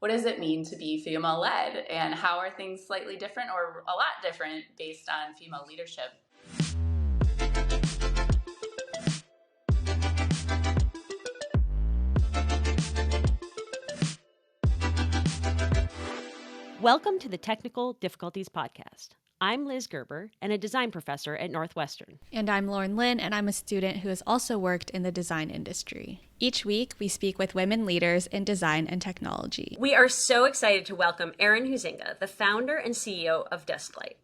What does it mean to be female-led, and how are things slightly different or a lot different based on female leadership? Welcome to the Technical Difficulties Podcast. I'm Liz Gerber and a design professor at Northwestern. And I'm Lauren Lynn, and I'm a student who has also worked in the design industry. Each week, we speak with women leaders in design and technology. We are so excited to welcome Erin Huizenga, the founder and CEO of Desklight.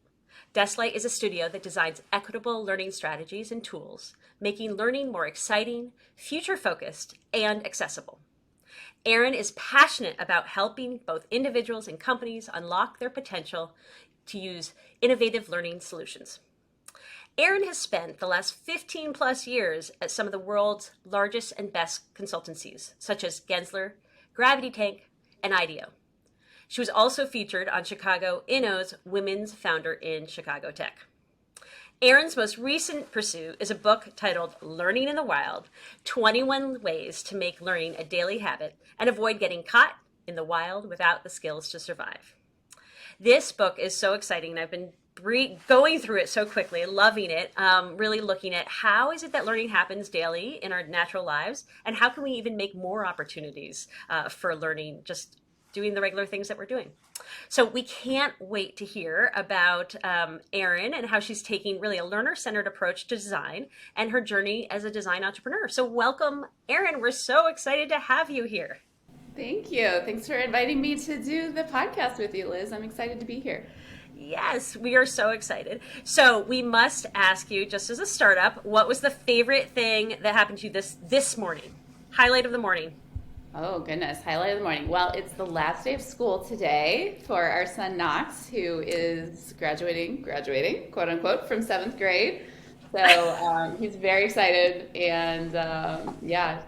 Desklight is a studio that designs equitable learning strategies and tools, making learning more exciting, future-focused, and accessible. Erin is passionate about helping both individuals and companies unlock their potential to use innovative learning solutions. Erin has spent the last 15 plus years at some of the world's largest and best consultancies, such as Gensler, Gravity Tank, and IDEO. She was also featured on Chicago Inno's Women's Founder in Chicago Tech. Erin's most recent pursuit is a book titled Learning in the Wild, 21 Ways to Make Learning a Daily Habit and Avoid Getting Caught in the Wild Without the Skills to Survive. This book is so exciting, and I've been going through it so quickly, loving it, really looking at how is it that learning happens daily in our natural lives, and how can we even make more opportunities for learning, just doing the regular things that we're doing. So we can't wait to hear about Erin and how she's taking really a learner-centered approach to design and her journey as a design entrepreneur. So welcome, Erin. We're so excited to have you here. Thank you. Thanks for inviting me to do the podcast with you, Liz. I'm excited to be here. Yes, we are so excited. So we must ask you, just as a startup, what was the favorite thing that happened to you this morning? Highlight of the morning. Oh, goodness. Highlight of the morning. Well, it's the last day of school today for our son, Knox, who is graduating, quote unquote, from 7th grade. So he's very excited, and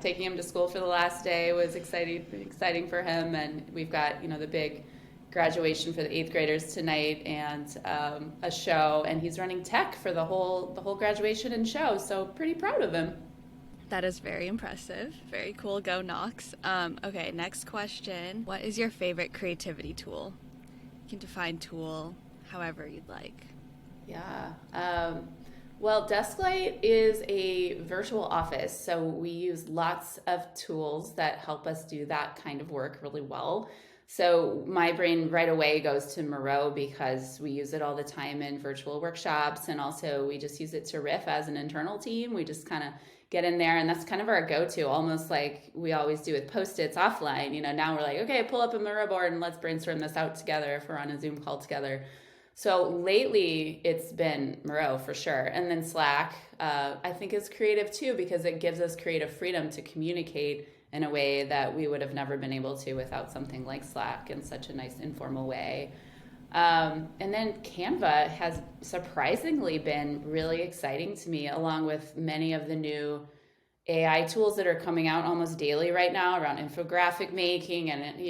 taking him to school for the last day was exciting for him. And we've got, the big graduation for the 8th graders tonight, and a show, and he's running tech for the whole graduation and show. So pretty proud of him. That is very impressive. Very cool. Go Knox. Okay, next question. What is your favorite creativity tool? You can define tool however you'd like. Yeah. Well, Desklight is a virtual office, so we use lots of tools that help us do that kind of work really well. So my brain right away goes to Miro because we use it all the time in virtual workshops, and also we just use it to riff as an internal team. We just kind of get in there, and that's kind of our go-to, almost like we always do with Post-its offline. Now we're like, okay, pull up a Miro board and let's brainstorm this out together if we're on a Zoom call together. So lately it's been Miro for sure. And then Slack, I think, is creative too, because it gives us creative freedom to communicate in a way that we would have never been able to without something like Slack in such a nice informal way. And then Canva has surprisingly been really exciting to me, along with many of the new AI tools that are coming out almost daily right now around infographic making, and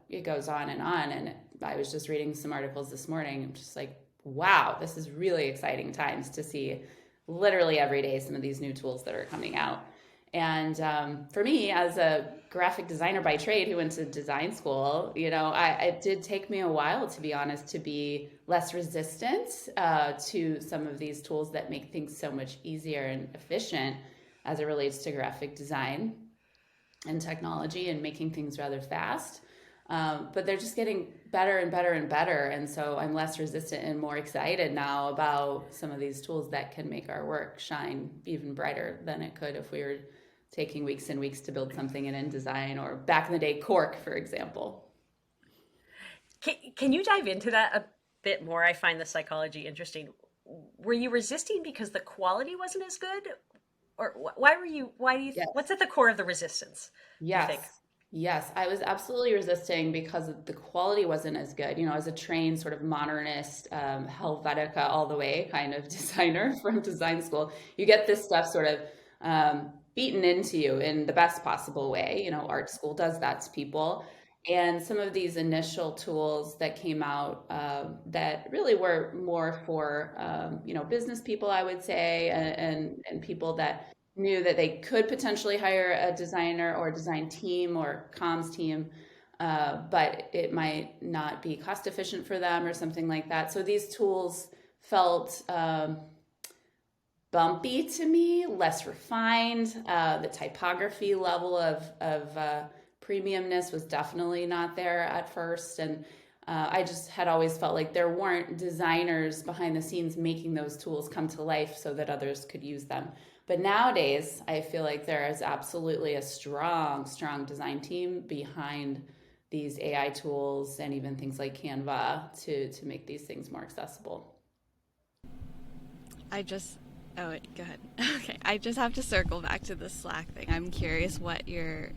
it goes on. And I was just reading some articles this morning. I'm just like, wow, this is really exciting times to see literally every day some of these new tools that are coming out. And for me, as a graphic designer by trade who went to design school, it did take me a while, to be honest, to be less resistant to some of these tools that make things so much easier and efficient as it relates to graphic design and technology and making things rather fast. But they're just getting better and better and better. And so I'm less resistant and more excited now about some of these tools that can make our work shine even brighter than it could if we were taking weeks and weeks to build something in InDesign, or back in the day, Cork, for example. Can you dive into that a bit more? I find the psychology interesting. Were you resisting because the quality wasn't as good? Or why do you, Yes. What's at the core of the resistance? Yes. You think? Yes, I was absolutely resisting because the quality wasn't as good. As a trained sort of modernist, Helvetica all the way kind of designer from design school, you get this stuff sort of beaten into you in the best possible way. Art school does that to people. And some of these initial tools that came out that really were more for, business people, I would say, and people that knew that they could potentially hire a designer or a design team or comms team. but it might not be cost efficient for them or something like that. So these tools felt bumpy to me, less refined. The typography level of premiumness was definitely not there at first. And I just had always felt like there weren't designers behind the scenes making those tools come to life so that others could use them. But nowadays, I feel like there is absolutely a strong design team behind these AI tools and even things like Canva to make these things more accessible. Oh, wait, go ahead. Okay, I just have to circle back to the Slack thing. I'm curious what your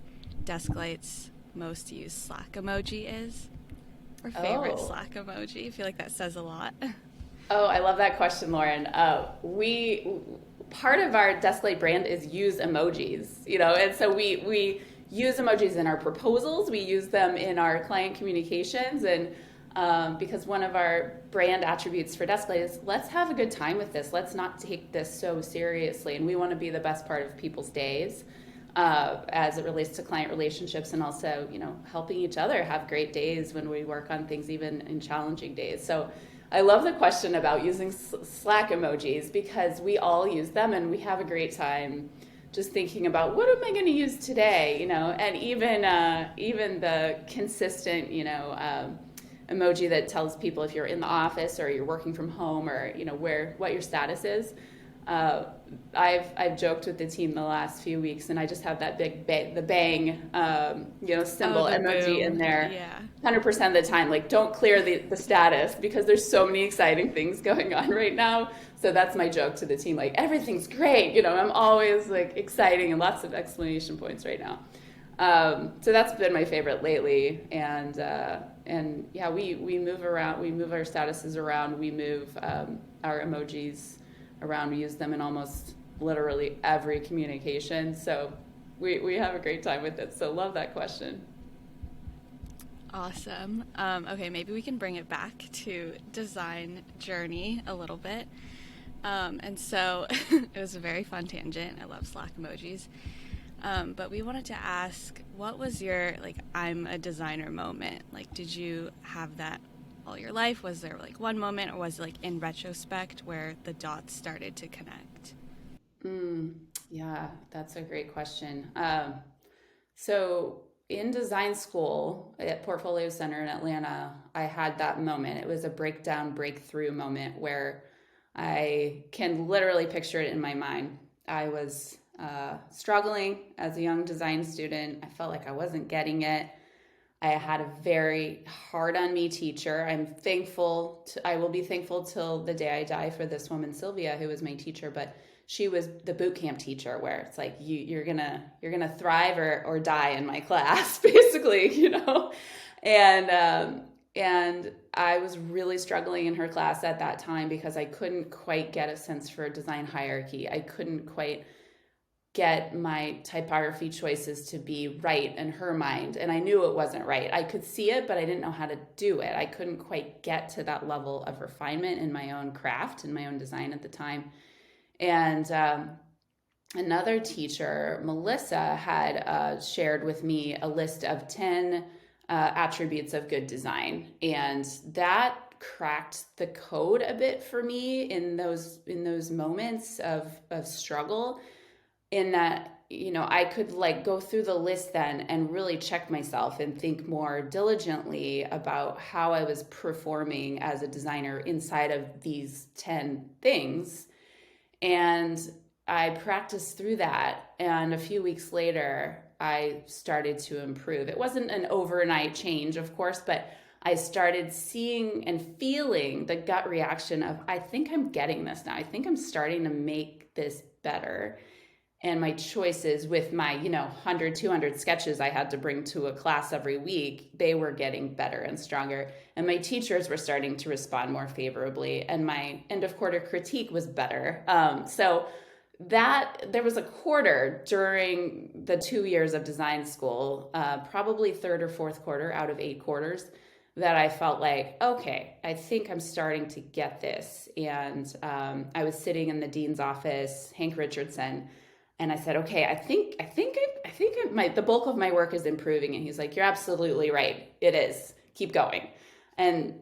Desklight's most used Slack emoji is, or favorite Slack emoji. I feel like that says a lot. Oh, I love that question, Lauren. Part of our Desklight brand is use emojis, and so we use emojis in our proposals. We use them in our client communications, and because one of our brand attributes for Desklight is let's have a good time with this. Let's not take this so seriously, and we want to be the best part of people's days as it relates to client relationships, and also helping each other have great days when we work on things, even in challenging days. So I love the question about using Slack emojis because we all use them and we have a great time just thinking about what am I going to use today, and even the consistent, emoji that tells people if you're in the office or you're working from home or what your status is. I've joked with the team the last few weeks, and I just have that big the bang symbol emoji boom in there. Yeah. 100% of the time, like don't clear the status because there's so many exciting things going on right now. So that's my joke to the team, like everything's great. I'm always like exciting and lots of exclamation points right now. So that's been my favorite lately, and yeah, we move around, we move our statuses around, we move our emojis around, we use them in almost literally every communication. So we have a great time with it. So love that question. Awesome. Okay, maybe we can bring it back to design journey a little bit. And so it was a very fun tangent. I love Slack emojis. But we wanted to ask, what was your, I'm a designer moment? Did you have that all your life? Was there, one moment, or was it, in retrospect where the dots started to connect? Yeah, that's a great question. So in design school at Portfolio Center in Atlanta, I had that moment. It was a breakthrough moment where I can literally picture it in my mind. I was struggling as a young design student. I felt like I wasn't getting it. I had a very hard on me teacher. I will be thankful till the day I die for this woman, Sylvia, who was my teacher, but she was the boot camp teacher where it's like, you're gonna thrive or die in my class, basically, and I was really struggling in her class at that time because I couldn't quite get a sense for design hierarchy. I couldn't quite get my typography choices to be right in her mind. And I knew it wasn't right. I could see it, but I didn't know how to do it. I couldn't quite get to that level of refinement in my own craft and my own design at the time. And another teacher, Melissa, had shared with me a list of 10 attributes of good design. And that cracked the code a bit for me in those moments of struggle, in that, I could go through the list then and really check myself and think more diligently about how I was performing as a designer inside of these 10 things. And I practiced through that. And a few weeks later, I started to improve. It wasn't an overnight change, of course, but I started seeing and feeling the gut reaction of, I think I'm getting this now. I think I'm starting to make this better. And my choices with my, 100, 200 sketches I had to bring to a class every week, they were getting better and stronger. And my teachers were starting to respond more favorably. And my end of quarter critique was better. So that there was a quarter during the 2 years of design school, probably third or fourth quarter out of 8 quarters, that I felt like, okay, I think I'm starting to get this. And I was sitting in the dean's office, Hank Richardson, And I said, okay, the bulk of my work is improving. And he's like, you're absolutely right. It is. Keep going. And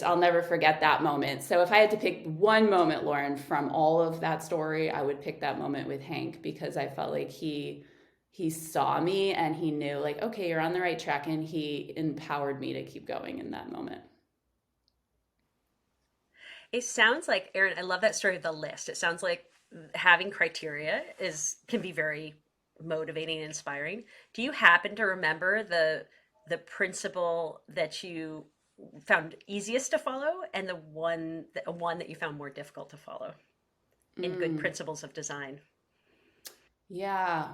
I'll never forget that moment. So if I had to pick one moment, Lauren, from all of that story, I would pick that moment with Hank, because I felt like he saw me and he knew, like, okay, you're on the right track. And he empowered me to keep going in that moment. It sounds like, Erin, I love that story of the list. It sounds like having criteria can be very motivating and inspiring. Do you happen to remember the principle that you found easiest to follow, and the one that you found more difficult to follow in good principles of design? Yeah.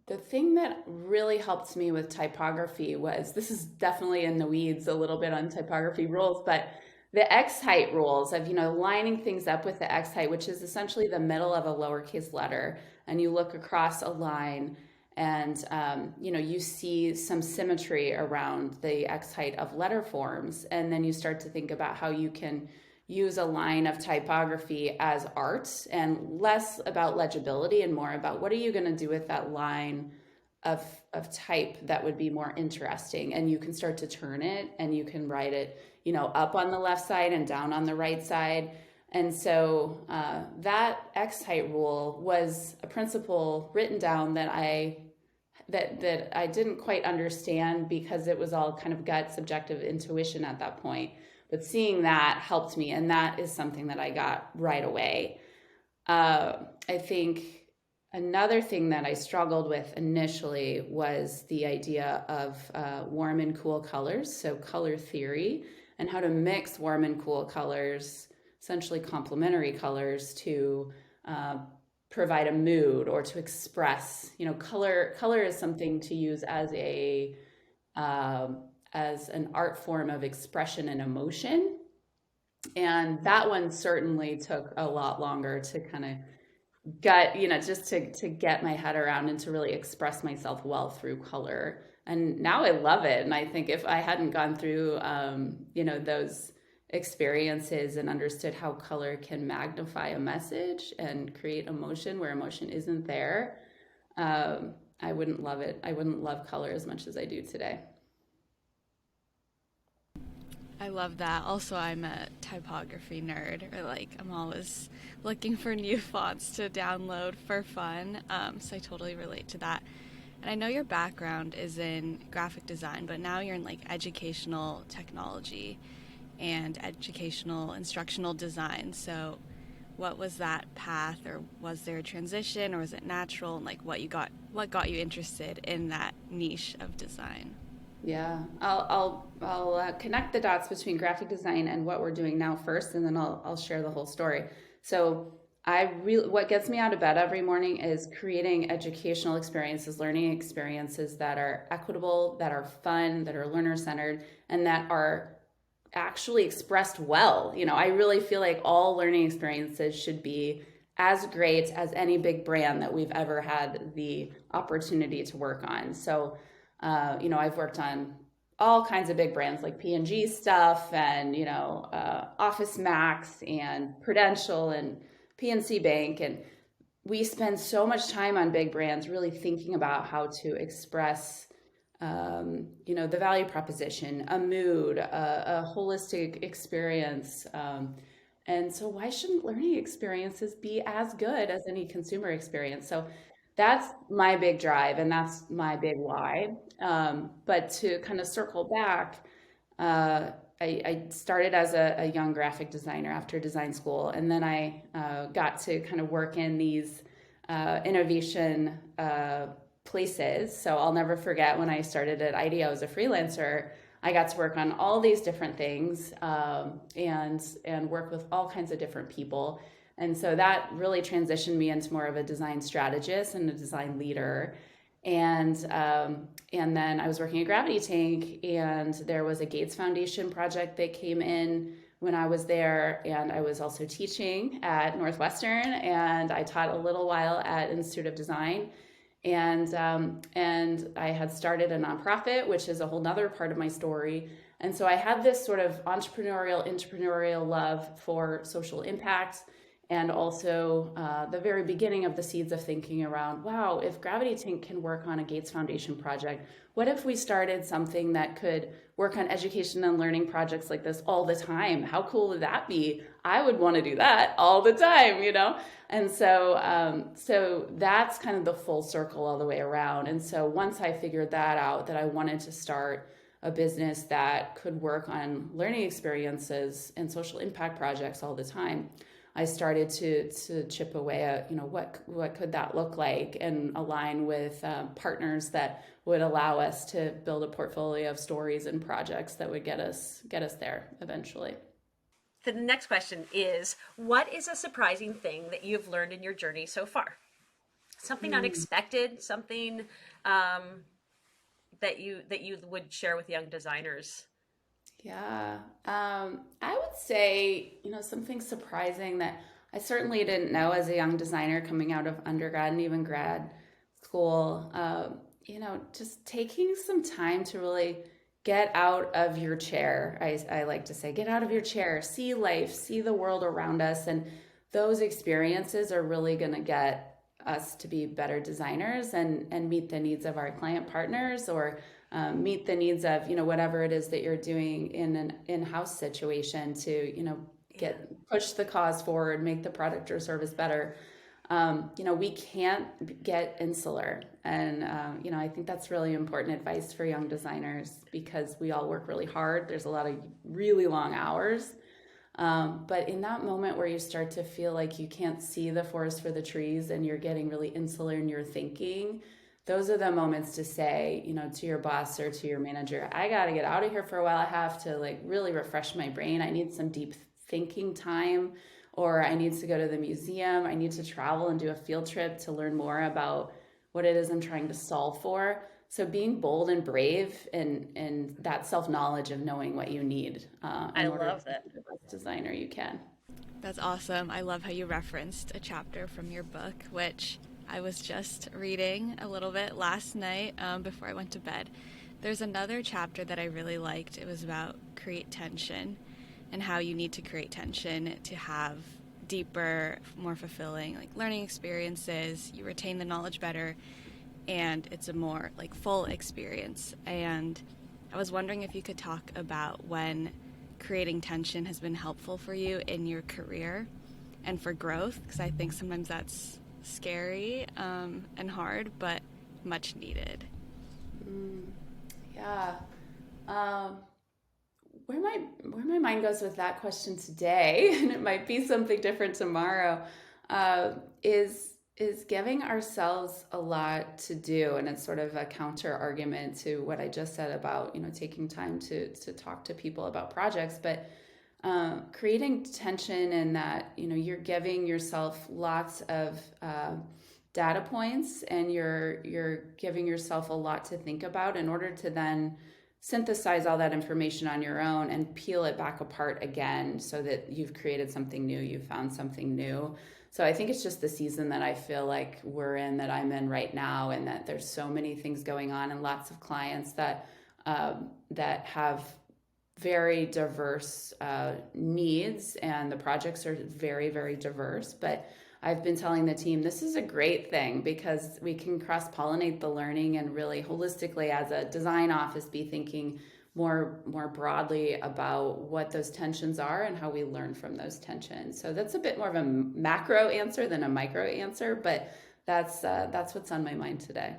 The thing that really helped me with typography was, this is definitely in the weeds a little bit on typography rules, but the X height rules of, lining things up with the X height, which is essentially the middle of a lowercase letter. And you look across a line and, you see some symmetry around the X height of letter forms. And then you start to think about how you can use a line of typography as art, and less about legibility and more about what are you going to do with that line of type that would be more interesting. And you can start to turn it, and you can write it, up on the left side and down on the right side. And so that X height rule was a principle written down that I didn't quite understand, because it was all kind of gut subjective intuition at that point. But seeing that helped me, and that is something that I got right away. I think another thing that I struggled with initially was the idea of warm and cool colors, so color theory, and how to mix warm and cool colors, essentially complementary colors, to provide a mood or to express. Color is something to use as an art form of expression and emotion. And that one certainly took a lot longer to kind of just to get my head around and to really express myself well through color. And now I love it. And I think if I hadn't gone through, those experiences and understood how color can magnify a message and create emotion where emotion isn't there, I wouldn't love it. I wouldn't love color as much as I do today. I love that. Also, I'm a typography nerd, or I'm always looking for new fonts to download for fun. So I totally relate to that. And I know your background is in graphic design, but now you're in educational technology and educational instructional design. So what was that path, or was there a transition, or was it natural? And what got you interested in that niche of design? Yeah, I'll connect the dots between graphic design and what we're doing now first, and then I'll share the whole story. So what gets me out of bed every morning is creating educational experiences, learning experiences that are equitable, that are fun, that are learner-centered, and that are actually expressed well. I really feel like all learning experiences should be as great as any big brand that we've ever had the opportunity to work on. So I've worked on all kinds of big brands like P&G stuff, and, Office Max and Prudential and PNC Bank. And we spend so much time on big brands really thinking about how to express, the value proposition, a mood, a holistic experience. And so why shouldn't learning experiences be as good as any consumer experience? So that's my big drive, and that's my big why. But to kind of circle back, I started as a young graphic designer after design school, and then I got to kind of work in these innovation places. So I'll never forget when I started at IDEO as a freelancer, I got to work on all these different things and work with all kinds of different people. And so that really transitioned me into more of a design strategist and a design leader. And then I was working at Gravity Tank, and there was a Gates Foundation project that came in when I was there. And I was also teaching at Northwestern, and I taught a little while at Institute of Design. And I had started a nonprofit, which is a whole nother part of my story. And so I had this sort of entrepreneurial love for social impact and also the very beginning of the seeds of thinking around, wow, if Gravity Tank can work on a Gates Foundation project, what if we started something that could work on education and learning projects like this all the time? How cool would that be? I would want to do that all the time, you know? And so that's kind of the full circle all the way around. And so once I figured that out, that I wanted to start a business that could work on learning experiences and social impact projects all the time, I started to chip away at, what could that look like, and align with partners that would allow us to build a portfolio of stories and projects that would get us there eventually. The next question is, what is a surprising thing that you've learned in your journey so far? Something unexpected, something that you would share with young designers? Yeah, I would say, something surprising that I certainly didn't know as a young designer coming out of undergrad and even grad school, just taking some time to really get out of your chair. I like to say, get out of your chair, see life, see the world around us. And those experiences are really going to get us to be better designers and meet the needs of our client partners, or meet the needs of, whatever it is that you're doing in an in-house situation to, push the cause forward, make the product or service better. We can't get insular. And, I think that's really important advice for young designers, because we all work really hard. There's a lot of really long hours. But in that moment where you start to feel like you can't see the forest for the trees and you're getting really insular in your thinking, those are the moments to say, to your boss or to your manager, I got to get out of here for a while. I have to really refresh my brain. I need some deep thinking time, or I need to go to the museum. I need to travel and do a field trip to learn more about what it is I'm trying to solve for. So being bold and brave, and that self-knowledge of knowing what you need. I love that. To be the best designer you can. That's awesome. I love how you referenced a chapter from your book, which I was just reading a little bit last night before I went to bed. There's another chapter that I really liked. It was about create tension, and how you need to create tension to have deeper, more fulfilling learning experiences. You retain the knowledge better, and it's a more full experience. And I was wondering if you could talk about when creating tension has been helpful for you in your career and for growth, because I think sometimes that's scary and hard, but much needed. Yeah. Where my mind goes with that question today, and it might be something different tomorrow, is giving ourselves a lot to do. And it's sort of a counter argument to what I just said about, taking time to talk to people about projects, but creating tension, and that, you're giving yourself lots of data points, and you're giving yourself a lot to think about in order to then synthesize all that information on your own and peel it back apart again, so that you've created something new, you've found something new. So I think it's just the season that I feel like we're in, that I'm in right now, and that there's so many things going on, and lots of clients that have very diverse needs, and the projects are very, very diverse. But I've been telling the team, this is a great thing, because we can cross-pollinate the learning and really holistically, as a design office, be thinking more broadly about what those tensions are and how we learn from those tensions. So that's a bit more of a macro answer than a micro answer, but that's what's on my mind today.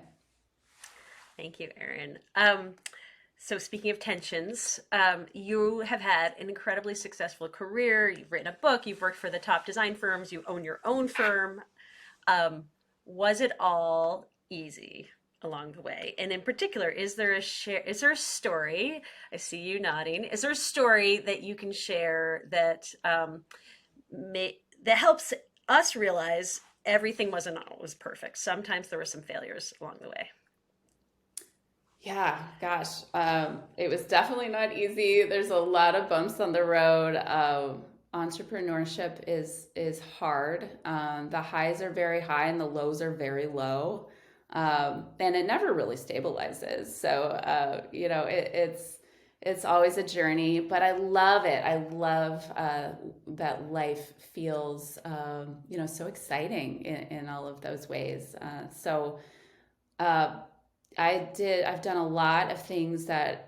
Thank you, Erin. So speaking of tensions, you have had an incredibly successful career. You've written a book, you've worked for the top design firms, you own your own firm. Was it all easy along the way? And in particular, is there a story, I see you nodding, is there a story that you can share that that helps us realize everything wasn't always perfect? Sometimes there were some failures along the way. Yeah, gosh, it was definitely not easy. There's a lot of bumps on the road. Entrepreneurship is hard. The highs are very high and the lows are very low, and it never really stabilizes. So It's always a journey, but I love it. I love that life feels, so exciting in all of those ways. Uh, I've done a lot of things that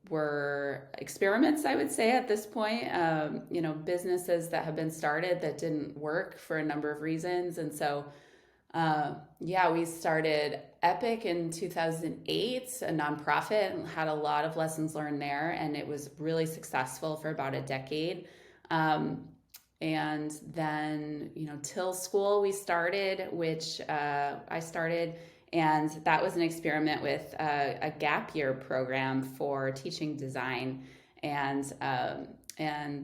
were experiments, I would say, at this point. Businesses that have been started that didn't work for a number of reasons. And so, we started Epic in 2008, a nonprofit, and had a lot of lessons learned there. And it was really successful for about a decade. And then, Till School we started, which I started. And that was an experiment with a gap year program for teaching design. And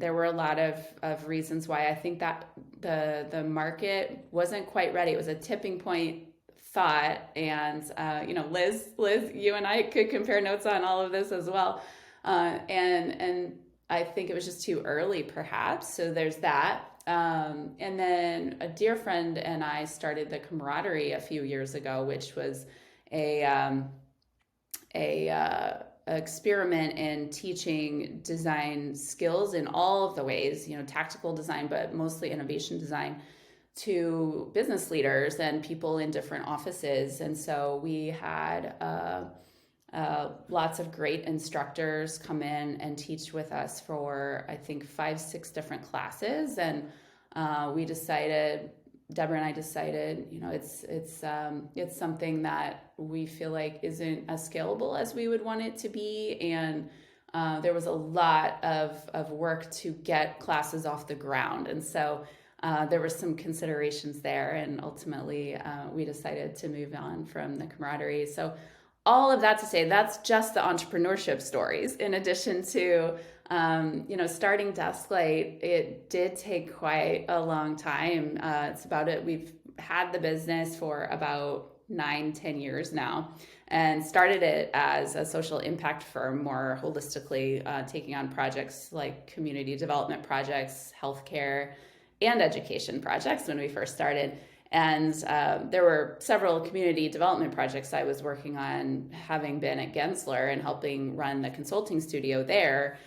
there were a lot of reasons why I think that the market wasn't quite ready. It was a tipping point thought. And, Liz, you and I could compare notes on all of this as well. And I think it was just too early, perhaps. So there's that. And then a dear friend and I started the Camaraderie a few years ago, which was a experiment in teaching design skills in all of the ways, tactical design, but mostly innovation design, to business leaders and people in different offices. And so we had lots of great instructors come in and teach with us for, I think, 5-6 different classes. And Deborah and I decided, it's something that we feel like isn't as scalable as we would want it to be. And there was a lot of work to get classes off the ground. And so there were some considerations there. And ultimately, we decided to move on from the Camaraderie. So all of that to say, that's just the entrepreneurship stories. In addition to, starting Desklight, it did take quite a long time. We've had the business for about 9-10 years now, and started it as a social impact firm, more holistically taking on projects like community development projects, healthcare, and education projects when we first started. And there were several community development projects I was working on, having been at Gensler and helping run the consulting studio there.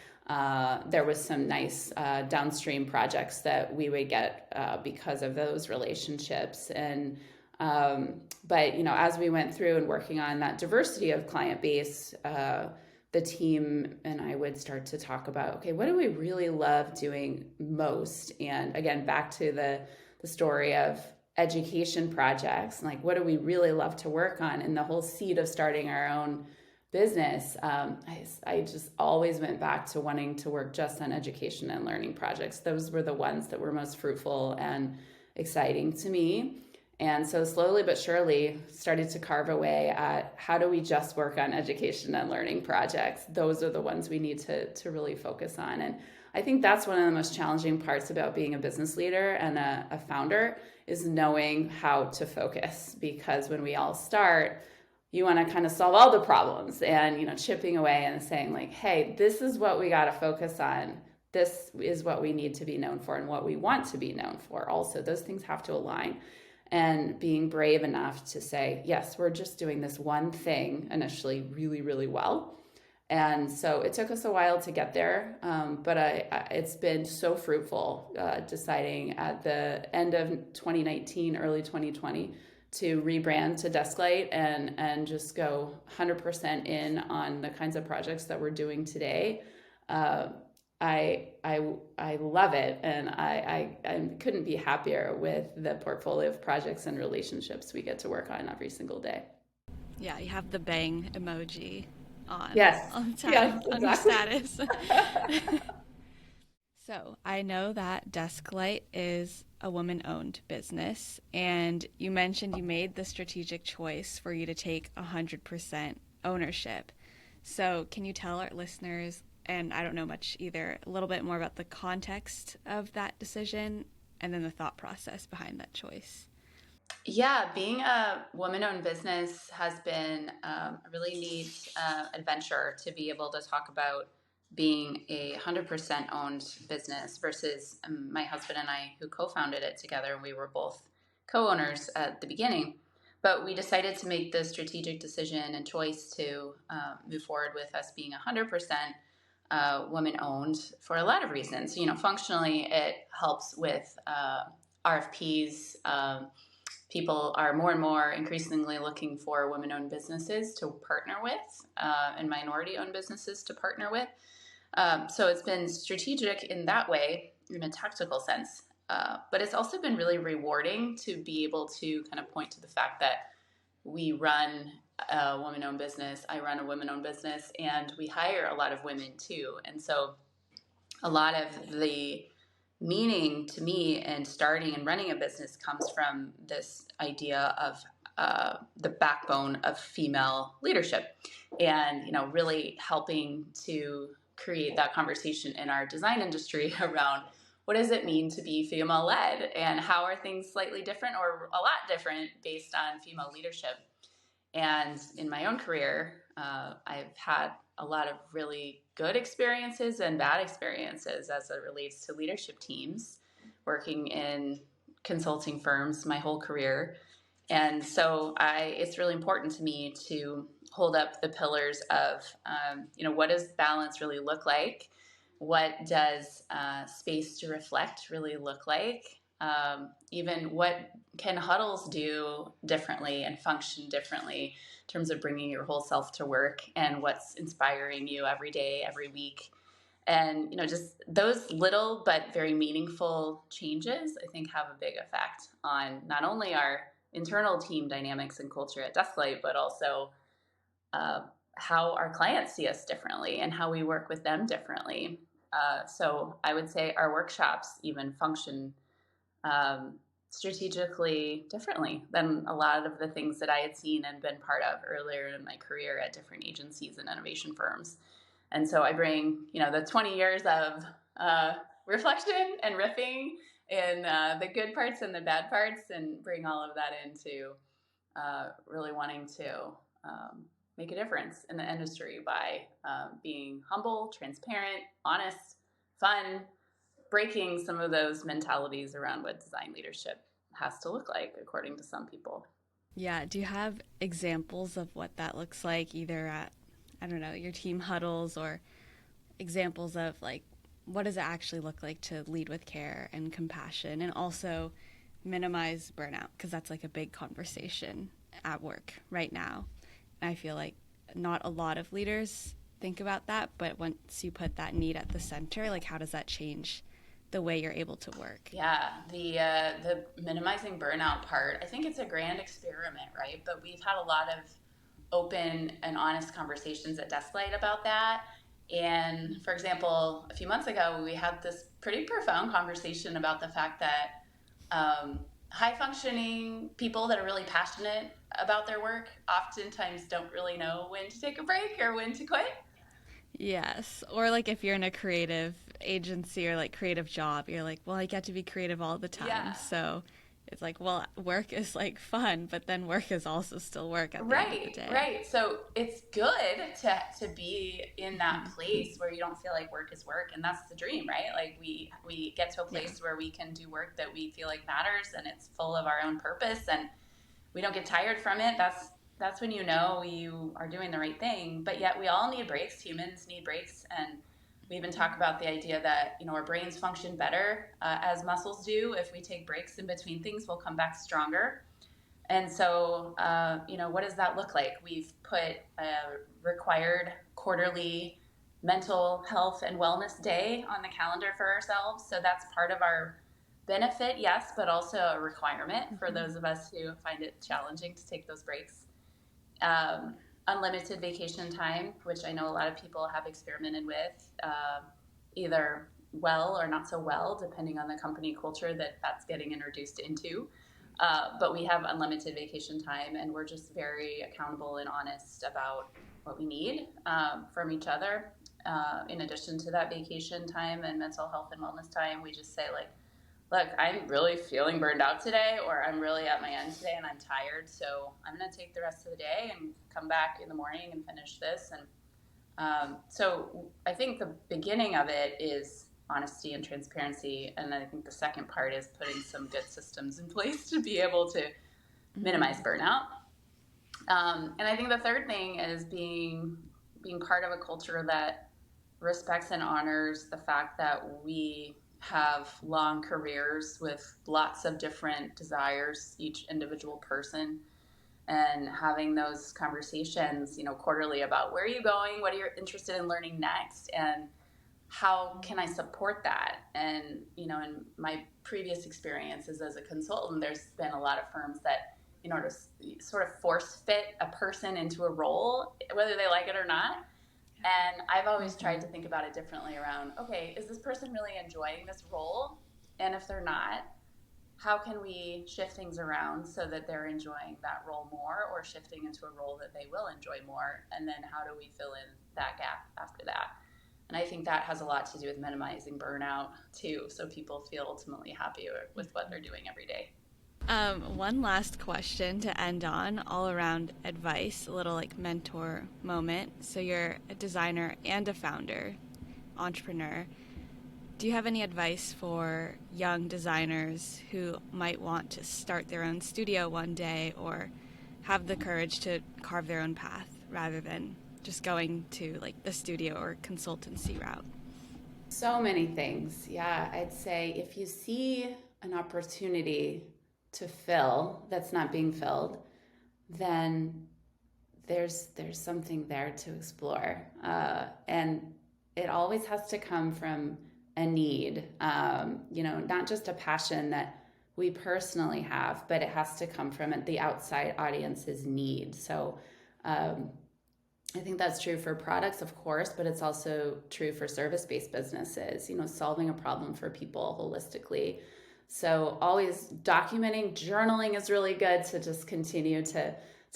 There was some nice downstream projects that we would get because of those relationships. And but as we went through and working on that diversity of client base, the team and I would start to talk about, okay, what do we really love doing most? And again, back to the story of education projects, like what do we really love to work on? And the whole seed of starting our own business, I just always went back to wanting to work just on education and learning projects. Those were the ones that were most fruitful and exciting to me. And so slowly but surely started to carve away at how do we just work on education and learning projects? Those are the ones we need to really focus on. And I think that's one of the most challenging parts about being a business leader and a founder, is knowing how to focus. Because when we all start, you want to kind of solve all the problems and, chipping away and saying like, hey, this is what we got to focus on. This is what we need to be known for and what we want to be known for. Also, those things have to align. And being brave enough to say, yes, we're just doing this one thing initially really, really well. And so it took us a while to get there, but it's been so fruitful deciding at the end of 2019, early 2020, to rebrand to Desklight and just go 100% in on the kinds of projects that we're doing today. I love it, and I couldn't be happier with the portfolio of projects and relationships we get to work on every single day. Yeah, you have the bang emoji on. Yes. On time, yes, on your status. So I know that Desklight is a woman-owned business, and you mentioned you made the strategic choice for you to take 100% ownership. So can you tell our listeners, and I don't know much either, a little bit more about the context of that decision and then the thought process behind that choice? Yeah, being a woman-owned business has been a really neat adventure to be able to talk about being a 100% owned business versus my husband and I, who co-founded it together. We were both co-owners at the beginning, but we decided to make the strategic decision and choice to move forward with us being 100%. women-owned for a lot of reasons. Functionally, it helps with RFPs. People are more and more increasingly looking for women-owned businesses to partner with and minority-owned businesses to partner with. So it's been strategic in that way, in a tactical sense. But it's also been really rewarding to be able to kind of point to the fact that we run a woman-owned business, I run a women-owned business, and we hire a lot of women too. And so a lot of the meaning to me in starting and running a business comes from this idea of the backbone of female leadership, and really helping to create that conversation in our design industry around what does it mean to be female led, and how are things slightly different or a lot different based on female leadership. And in my own career, I've had a lot of really good experiences and bad experiences as it relates to leadership teams, working in consulting firms my whole career. And so it's really important to me to hold up the pillars of, what does balance really look like? What does space to reflect really look like? Even what can huddles do differently and function differently in terms of bringing your whole self to work, and what's inspiring you every day, every week. And, just those little but very meaningful changes, I think, have a big effect on not only our internal team dynamics and culture at Desklight, but also how our clients see us differently and how we work with them differently. So I would say our workshops even function strategically differently than a lot of the things that I had seen and been part of earlier in my career at different agencies and innovation firms. And so I bring, the 20 years of reflection and riffing in the good parts and the bad parts, and bring all of that into really wanting to make a difference in the industry by being humble, transparent, honest, fun, breaking some of those mentalities around what design leadership has to look like according to some people. Yeah. Do you have examples of what that looks like, either at, I don't know, your team huddles, or examples of like, what does it actually look like to lead with care and compassion, and also minimize burnout? Because that's like a big conversation at work right now. And I feel like not a lot of leaders think about that, but once you put that need at the center, like, how does that change the way you're able to work? Yeah, the minimizing burnout part, I think it's a grand experiment, right? But we've had a lot of open and honest conversations at Desklight about that. And for example, a few months ago, we had this pretty profound conversation about the fact that high functioning people that are really passionate about their work oftentimes don't really know when to take a break or when to quit. Yes. Or like if you're in a creative agency or like creative job, you're like, well, I get to be creative all the time. Yeah. So it's like, well, work is like fun, but then work is also still work at the end of the day. Right. So it's good to be in that place where you don't feel like work is work. And that's the dream, right? Like we get to a place where we can do work that we feel like matters, and it's full of our own purpose, and we don't get tired from it. That's when you know you are doing the right thing. But yet we all need breaks. Humans need breaks. And we even talk about the idea that, our brains function better as muscles do. If we take breaks in between things, we'll come back stronger. And so, what does that look like? We've put a required quarterly mental health and wellness day on the calendar for ourselves. So that's part of our benefit, yes, but also a requirement for those of us who find it challenging to take those breaks. Unlimited vacation time, which I know a lot of people have experimented with, either well or not so well, depending on the company culture that's getting introduced into. But we have unlimited vacation time, and we're just very accountable and honest about what we need from each other. In addition to that vacation time and mental health and wellness time, we just say, like, look, I'm really feeling burned out today, or I'm really at my end today and I'm tired, so I'm going to take the rest of the day and come back in the morning and finish this. And so I think the beginning of it is honesty and transparency, and I think the second part is putting some good systems in place to be able to minimize burnout. And I think the third thing is being part of a culture that respects and honors the fact that we have long careers with lots of different desires, each individual person, and having those conversations, quarterly about where are you going, what are you interested in learning next, and how can I support that? And, in my previous experiences as a consultant, there's been a lot of firms that, to sort of force fit a person into a role, whether they like it or not. And I've always tried to think about it differently around, okay, is this person really enjoying this role? And if they're not, how can we shift things around so that they're enjoying that role more, or shifting into a role that they will enjoy more? And then how do we fill in that gap after that? And I think that has a lot to do with minimizing burnout too, so people feel ultimately happy with what they're doing every day. One last question to end on, all around advice, a little like mentor moment. So you're a designer and a founder, entrepreneur. Do you have any advice for young designers who might want to start their own studio one day, or have the courage to carve their own path rather than just going to like the studio or consultancy route? So many things. Yeah, I'd say if you see an opportunity to fill that's not being filled, then there's something there to explore. And it always has to come from a need, not just a passion that we personally have, but it has to come from the outside audience's need. So I think that's true for products, of course, but it's also true for service-based businesses, solving a problem for people holistically. So always documenting, journaling is really good to just continue to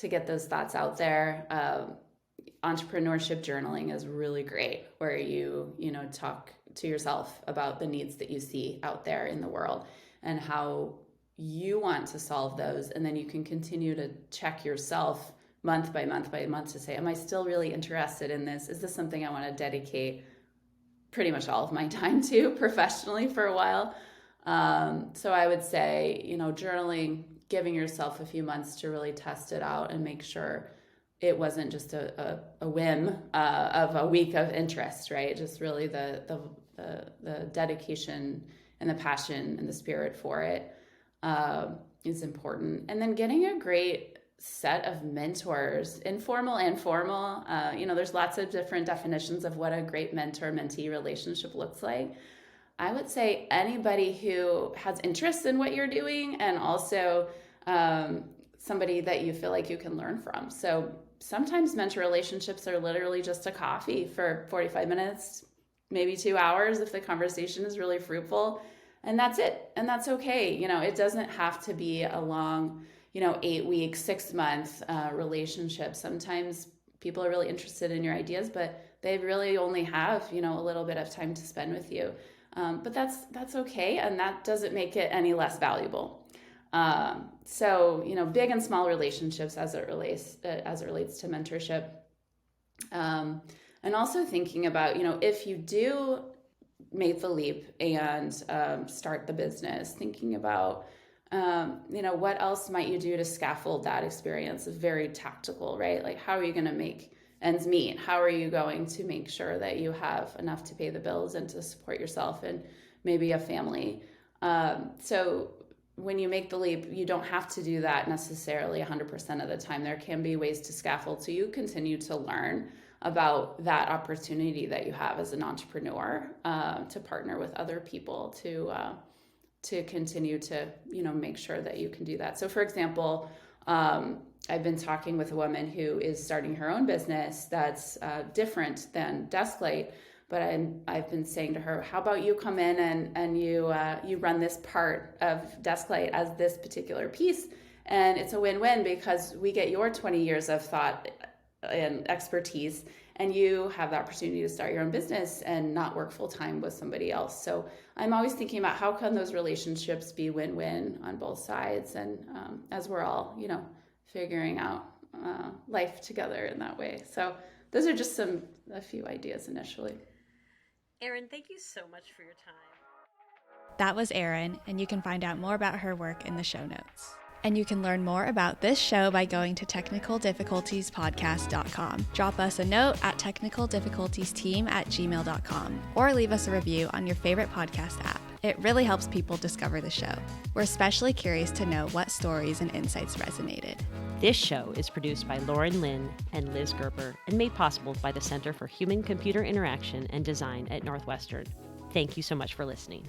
get those thoughts out there. Entrepreneurship journaling is really great, where you talk to yourself about the needs that you see out there in the world and how you want to solve those. And then you can continue to check yourself month by month by month to say, am I still really interested in this? Is this something I want to dedicate pretty much all of my time to professionally for a while? So I would say, journaling, giving yourself a few months to really test it out and make sure it wasn't just a whim of a week of interest, right? Just really the dedication and the passion and the spirit for it is important. And then getting a great set of mentors, informal and formal. There's lots of different definitions of what a great mentor-mentee relationship looks like. I would say anybody who has interest in what you're doing, and also somebody that you feel like you can learn from. So sometimes mentor relationships are literally just a coffee for 45 minutes, maybe 2 hours if the conversation is really fruitful. And that's it. And that's okay. It doesn't have to be a long 8-week, 6-month relationship. Sometimes people are really interested in your ideas, but they really only have, a little bit of time to spend with you. But that's okay. And that doesn't make it any less valuable. So, big and small relationships as it relates to mentorship. And also thinking about, if you do make the leap and start the business, thinking about, what else might you do to scaffold that experience? Is very tactical, right? Like, how are you going to make ends meet? How are you going to make sure that you have enough to pay the bills and to support yourself and maybe a family? So when you make the leap, you don't have to do that necessarily 100% of the time. There can be ways to scaffold so you continue to learn about that opportunity that you have as an entrepreneur, to partner with other people to continue to, make sure that you can do that. So for example, I've been talking with a woman who is starting her own business that's different than Desklight, but I've been saying to her, how about you come in and you run this part of Desklight as this particular piece, and it's a win-win because we get your 20 years of thought and expertise, and you have the opportunity to start your own business and not work full-time with somebody else. So I'm always thinking about how can those relationships be win-win on both sides, and as we're all, figuring out life together in that way. So those are just a few ideas initially. Erin, thank you so much for your time. That was Erin, and you can find out more about her work in the show notes. And you can learn more about this show by going to technicaldifficultiespodcast.com. Drop us a note at technicaldifficultiesteam@gmail.com or leave us a review on your favorite podcast app. It really helps people discover the show. We're especially curious to know what stories and insights resonated. This show is produced by Lauren Lynn and Liz Gerber and made possible by the Center for Human-Computer Interaction and Design at Northwestern. Thank you so much for listening.